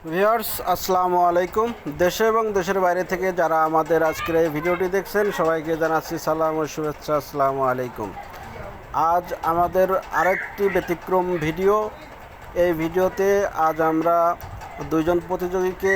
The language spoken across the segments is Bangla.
ভিউয়ার্স আসসালামু আলাইকুম। দেশে এবং দেশের বাইরে থেকে যারা আমাদের আজকের এই ভিডিওটি দেখছেন সবাইকে জানাচ্ছি সালাম ও শুভেচ্ছা। আসসালামু আলাইকুম। আজ আমাদের আরেকটি ব্যতিক্রম ভিডিও। এই ভিডিওতে আজ আমরা দুইজন প্রতিযোগীকে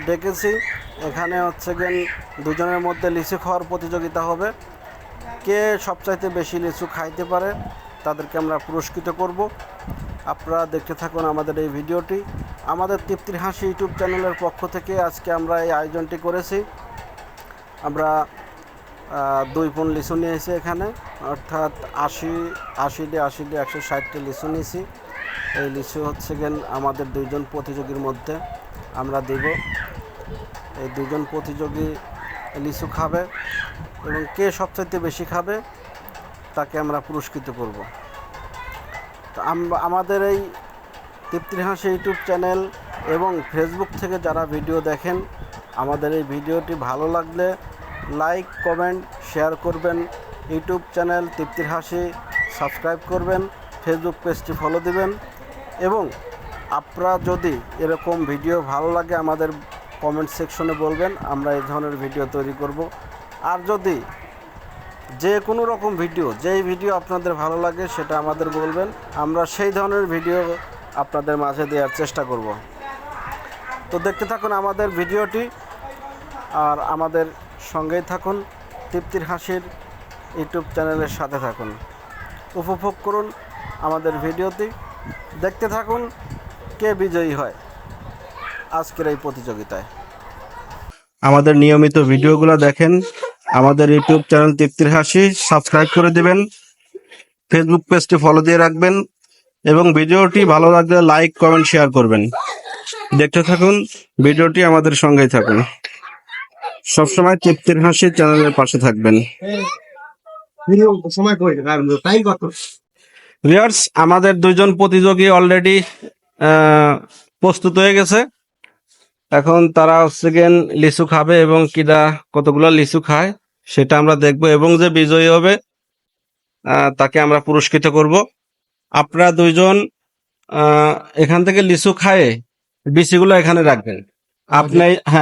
ডেকেছি। এখানে হচ্ছে গেন দুজনের মধ্যে লিচু খাওয়ার প্রতিযোগিতা হবে। কে সবচাইতে বেশি লিচু খাইতে পারে তাদেরকে আমরা পুরস্কৃত করব। আপনারা দেখতে থাকুন আমাদের এই ভিডিওটি। আমাদের তৃপ্তির হাসি ইউটিউব চ্যানেলের পক্ষ থেকে আজকে আমরা এই আয়োজনটি করেছি। আমরা 2 পণ লিচু নিয়েছি এখানে, অর্থাৎ 160টি লিচু নিয়েছি। এই লিচু হচ্ছে গেন আমাদের দুইজন প্রতিযোগীর মধ্যে আমরা দেব। এই দুজন প্রতিযোগী লিচু খাবে এবং কে সবচাইতে বেশি খাবে তাকে আমরা পুরস্কৃত করব। তো আমাদের এই তৃপ্তির হাসি ইউটিউব চ্যানেল এবং ফেসবুক থেকে যারা ভিডিও দেখেন, আমাদের এই ভিডিওটি ভালো লাগলে লাইক কমেন্ট শেয়ার করবেন। ইউটিউব চ্যানেল তৃপ্তির হাসি সাবস্ক্রাইব করবেন, ফেসবুক পেজটি ফলো দিবেন এবং আপনারা যদি এরকম ভিডিও ভালো লাগে আমাদের কমেন্ট সেকশনে বলবেন, আমরা এই ধরনের ভিডিও তৈরি করব। আর যদি যে কোনো রকম ভিডিও, যেই ভিডিও আপনাদের ভালো লাগে সেটা আমাদের বলবেন, আমরা সেই ধরনের ভিডিও আপনাদের মাঝে দেওয়ার চেষ্টা করব। তো দেখতে থাকুন আমাদের ভিডিওটি আর আমাদের সঙ্গেই থাকুন। তৃপ্তির হাসির ইউটিউব চ্যানেলের সাথে থাকুন, উপভোগ করুন আমাদের ভিডিওটি, দেখতে থাকুন কে বিজয়ী হয় আজকের এই প্রতিযোগিতায়। আমাদের নিয়মিত ভিডিওগুলো দেখেন, আমাদের ইউটিউব চ্যানেল তৃপ্তির হাসি সাবস্ক্রাইব করে দিবেন, ফেসবুক পেজটি ফলো দিয়ে রাখবেন এবং ভিডিওটি ভালো লাগলে লাইক কমেন্ট শেয়ার করবেন। দেখতে থাকুন ভিডিওটি, আমাদের সঙ্গেই থাকুন, সবসময় তৃপ্তির হাসি চ্যানেলের পাশে থাকবেন। ভিউয়ার্স, আমাদের দুইজন প্রতিযোগী অলরেডি প্রস্তুত হয়ে গেছে। এখন তারা হচ্ছে গেন লিচু খাবে এবং কিরা কতগুলো লিচু খায় সেটা আমরা দেখব এবং যে বিজয়ী হবে তাকে আমরা পুরস্কৃত করব। আপনারা দুইজন এখান থেকে লিচু খায় বিচিগুলো এখানে রাখবেন।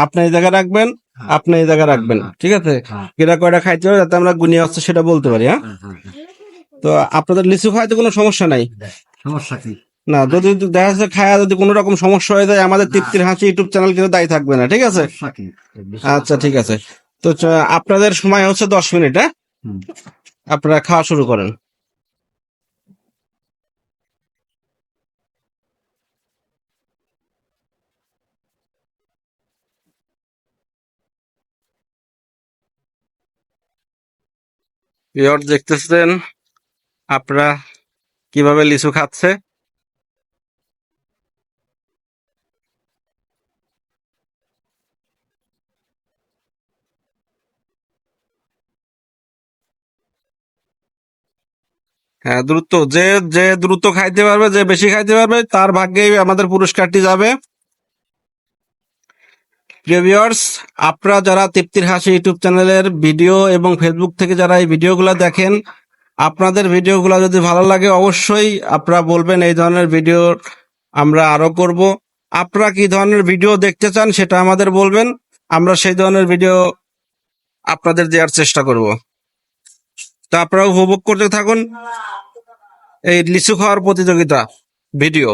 আপনি এই জায়গায় রাখবেন, আপনি এই জায়গায় রাখবেন, ঠিক আছে? কিরা কয়টা খাইতে হবে যাতে আমরা গুনিয়ে হচ্ছে সেটা বলতে পারি। হ্যাঁ, তো আপনাদের লিচু খাইতে কোনো সমস্যা নাই? সমস্যা কি না, যদি দেখা যাচ্ছে খায়া যদি কোনো রকম সমস্যা হয়ে যায়, আমাদের তৃপ্তির হাসি ইউটিউব চ্যানেল কিন্তু দায়ী থাকবে না, ঠিক আছে? সমস্যা কি? আচ্ছা, ঠিক আছে। তো আপনাদের সময় হচ্ছে 10 মিনিট। হ্যাঁ, আপনারা খাওয়া শুরু করেন। ভিউয়ার্স দেখতেছেন আপনারা কিভাবে লিচু খাচ্ছে। হ্যাঁ, দ্রুত যে যে দ্রুত খাইতে পারবে, যে বেশি খাইতে পারবে তার ভাগ্যেই আমাদের পুরস্কারটি যাবে। প্রিয় ভিউয়ার্স, আপনারা যারা তৃপ্তির হাসি ইউটিউব চ্যানেলের ভিডিও এবং ফেসবুক থেকে যারা এই ভিডিওগুলো দেখেন, আপনাদের ভিডিওগুলো যদি ভালো লাগে অবশ্যই আপনারা বলবেন এই ধরনের ভিডিও আমরা আরো করব। আপনারা কি ধরনের ভিডিও দেখতে চান সেটা আমাদের বলবেন, আমরা সেই ধরনের ভিডিও আপনাদের দেওয়ার চেষ্টা করব। তা আপনারা উপভোগ করতে থাকুন এই লিচু খাওয়ার প্রতিযোগিতা ভিডিও।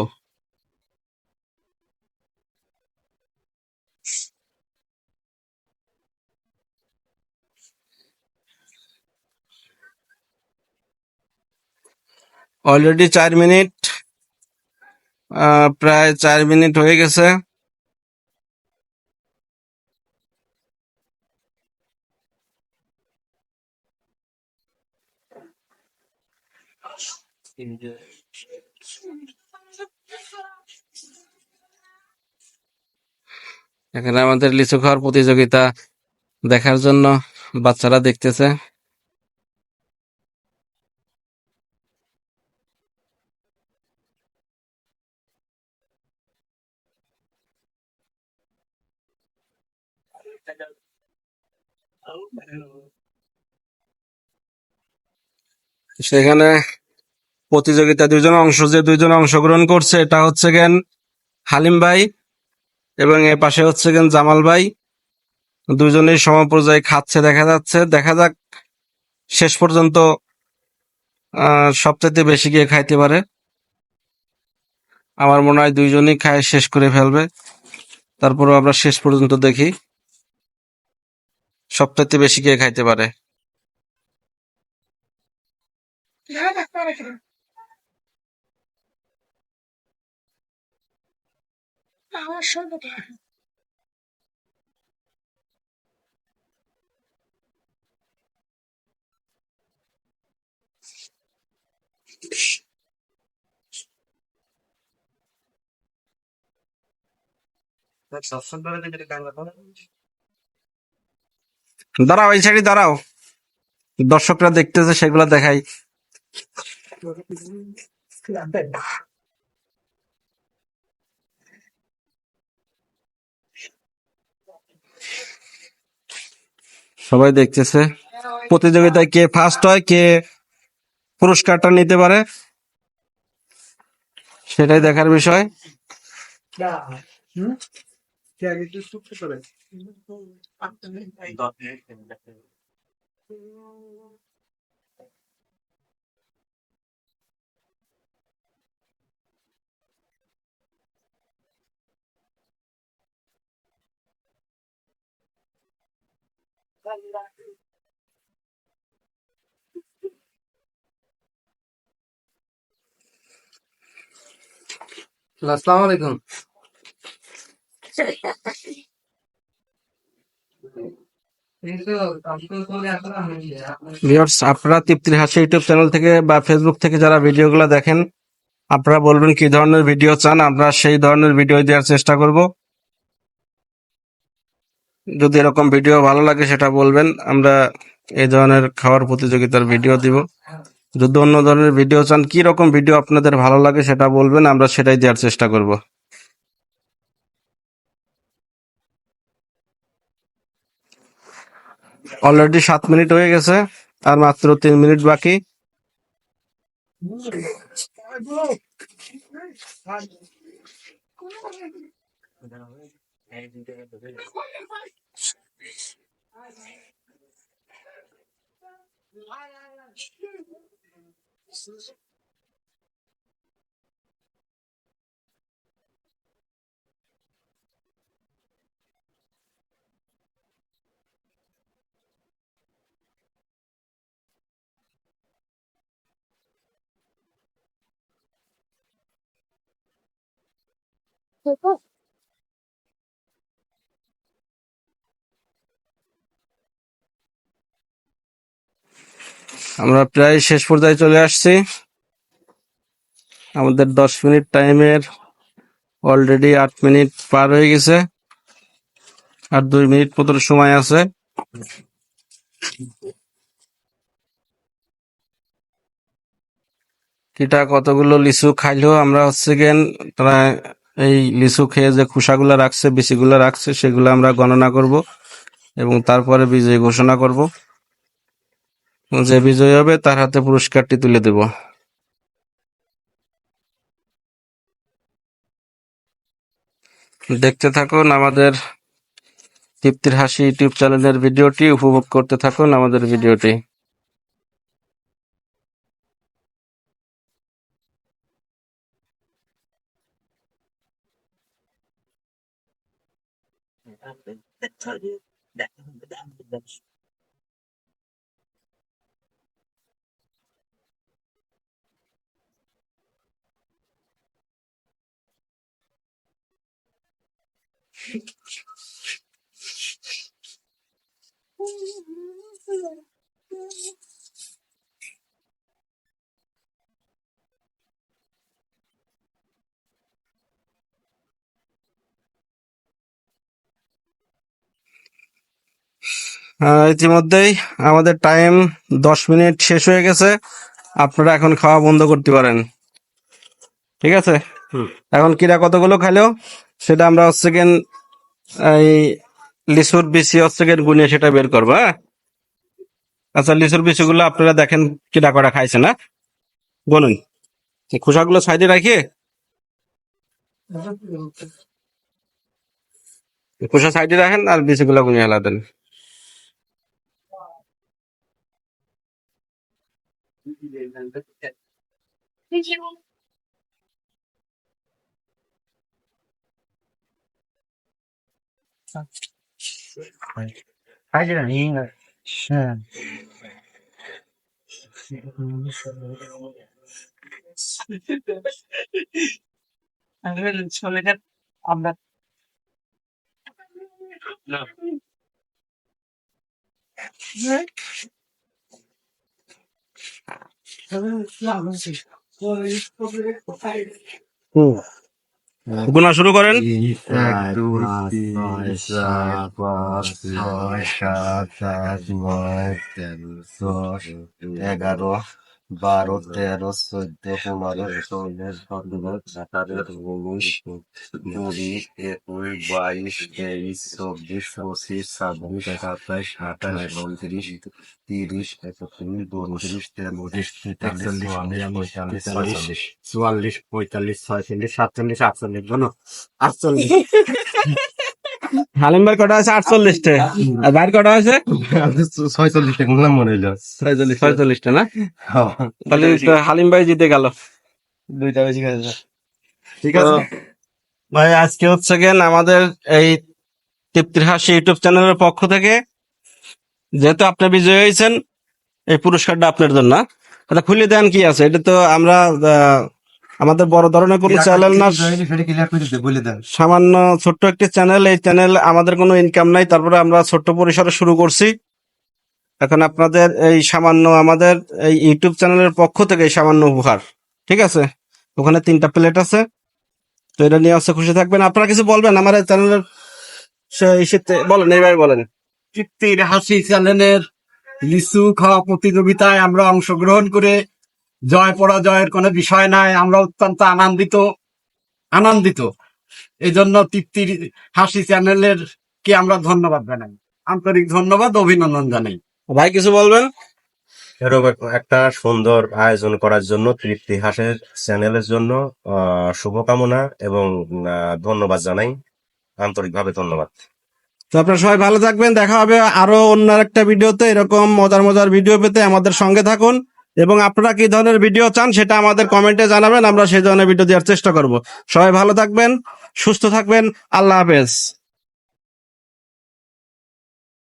অলরেডি 4 মিনিট, প্রায় 4 মিনিট হয়ে গেছে। এখানে আমাদের লিচু খাওয়ার প্রতিযোগিতা দেখার জন্য বাচ্চারা দেখতেছে। সেখানে প্রতিযোগিতা যে দুইজন অংশগ্রহণ করছে এটা হচ্ছে গেন হালিম ভাই এবং এ পাশে হচ্ছে গেন জামাল ভাই, দুজনেই সমপর্যায়ে খাচ্ছে দেখা যাচ্ছে। দেখা যাক শেষ পর্যন্ত সবচাইতে বেশি গিয়ে খাইতে পারে। আমার মনে হয় দুইজনেই খায় শেষ করে ফেলবে। তারপরেও আমরা শেষ পর্যন্ত দেখি সবচাইতে বেশি কে খাইতে পারে। দাঁড়াও, এই সাইডে দাঁড়াও, দর্শকরা দেখতেছে সেগুলো দেখাই। সবাই দেখতেছে প্রতিযোগিতায় কে ফার্স্ট হয়, কে পুরস্কারটা নিতে পারে, সেটাই দেখার বিষয়। আসসালামু আলাইকুম ভিউয়ার্স, আপনারা তৃপ্তির হাসি ইউটিউব চ্যানেল থেকে বা ফেসবুক থেকে যারা ভিডিওগুলো দেখেন, আপনারা বলবেন কি ধরনের ভিডিও চান, আমরা সেই ধরনের ভিডিও দেওয়ার চেষ্টা করব। যদি এরকম ভিডিও ভালো লাগে সেটা বলবেন, আমরা এই ধরনের খাওয়ার প্রতিযোগিতার ভিডিও দিব। যদি অন্য ধরনের ভিডিও চান, কি রকম ভিডিও আপনাদের ভালো লাগে সেটা বলবেন, আমরা সেটাই দেওয়ার চেষ্টা করব। অলরেডি 7 মিনিট হয়ে গেছে, আর মাত্র 3 মিনিট বাকি। আমরা প্রায় শেষ পর্যায়ে চলে আসছি। আমাদের 10 মিনিট টাইমের অলরেডি 8 মিনিট পার হয়ে গেছে, আর 2 মিনিট মতো সময় আছে। কিটা কতগুলো লিচু খাইলো, আমরা হচ্ছে গেন তারা এই লিচু খেয়ে যে খোসাগুলো রাখছে, বিচিগুলো রাখছে, সেগুলো আমরা গণনা করব এবং তারপরে বিজয়ী ঘোষণা করব। যে বিজয়ী হবে তার হাতে পুরস্কারটি তুলে দেব। দেখতে থাকুন আমাদের তৃপ্তির হাসি ইউটিউব চ্যানেলের ভিডিওটি, উপভোগ করতে থাকুন আমাদের ভিডিওটি। ইতিমধ্যেই আমাদের টাইম 10 মিনিট শেষ হয়ে গেছে। আপনারা এখন খাওয়া বন্ধ করতে পারেন, ঠিক আছে? এখন কিরা কতগুলো খাইলো সেটা আমরা হচ্ছে গেন এই লিচুর বিচি হচ্ছে গেন গুনিয়ে সেটা বের করবো। হ্যাঁ, আচ্ছা, লিচুর বিচিগুলো আপনারা দেখেন কিরা করা খাইছে না, গুনুন। খোসাগুলো সাইডে রাখিয়ে খোসা সাইডে রাখেন আর বিচিগুলো গুঁড়িয়ে হেলা দেন। আমরা গুনা শুরু করেন। 1, 2, 3, 4, 5, 6, 7, 8, 9, 10, 11, 12, 13, 14, 15, 16, 17, 18, 19, 20, 21, 22, 23, 24, 25, 26, 27, 28, 29, 30, 31, 32, 33, 34, 45, 44, 45, 46, 47, 48, বলো 48। হালিম ভাই কটা আছে? 48টা। আর ভাইয়ের কটা আছে? 46টা গুনলাম মনে হইলো। 46টা না? তাহলে তো হালিম ভাই জিতে গেল। দুইটা বেশি খাইছে। ঠিক তো আছে ভাই আজকে হচ্ছে গেন আমাদের এই তৃপ্তির হাসি ইউটিউব চ্যানেলের পক্ষ থেকে যেহেতু আপনি বিজয়ী হয়েছেন, এই পুরস্কারটা আপনার জন্য। এটা খুলে দেন কি আছে? এটা তো আমরা আমাদের বড় ধরনের কোনো চ্যানেল না, সেটা ক্লিয়ার করে দিতে বলে দেন। সামান্য ছোট্ট একটি চ্যানেল। এই চ্যানেল আমাদের কোনো ইনকাম নাই, তারপরে আমরা ছোট্ট পরিসরে শুরু করছি। এখন আপনাদের এই সামান্য আমাদের এই ইউটিউব চ্যানেলের পক্ষ থেকে এই সামান্য উপহার, ঠিক আছে? ওখানে 3টা প্লেট আছে, তো এটা নিয়ে আসতে খুশি থাকবেন। আপনারা কিছু বলবেন আমার এই চ্যানেলের বলেন, এইভাবে বলেন। তৃপ্তির হাসি চ্যানেলের লিচু খাওয়া প্রতিযোগিতায় আমরা অংশগ্রহণ করে জয় পরাজয়ের কোনো বিষয় নাই, আমরা অত্যন্ত আনন্দিত। এই জন্য তৃপ্তির হাসি চ্যানেলের কে আমরা ধন্যবাদ জানাই, আন্তরিক ধন্যবাদ, অভিনন্দন জানাই। ভাই কিছু বলবেন? এরকম একটা সুন্দর আয়োজন করার জন্য তৃপ্তি হাসের চ্যানেলের জন্য শুভকামনা এবং ধন্যবাদ জানাই, আন্তরিকভাবে ধন্যবাদ। তো আপনারা সবাই ভালো থাকবেন, দেখা হবে আরো অন্য একটা ভিডিওতে। এরকম মজার মজার ভিডিও পেতে আমাদের সঙ্গে থাকুন, এবং আপনারা কি ধরনের ভিডিও চান সেটা আমাদের কমেন্টে জানাবেন, আমরা সেই ধরনের ভিডিও দেওয়ার চেষ্টা করব। সবাই ভালো থাকবেন, সুস্থ থাকবেন, আল্লাহ হাফেজ।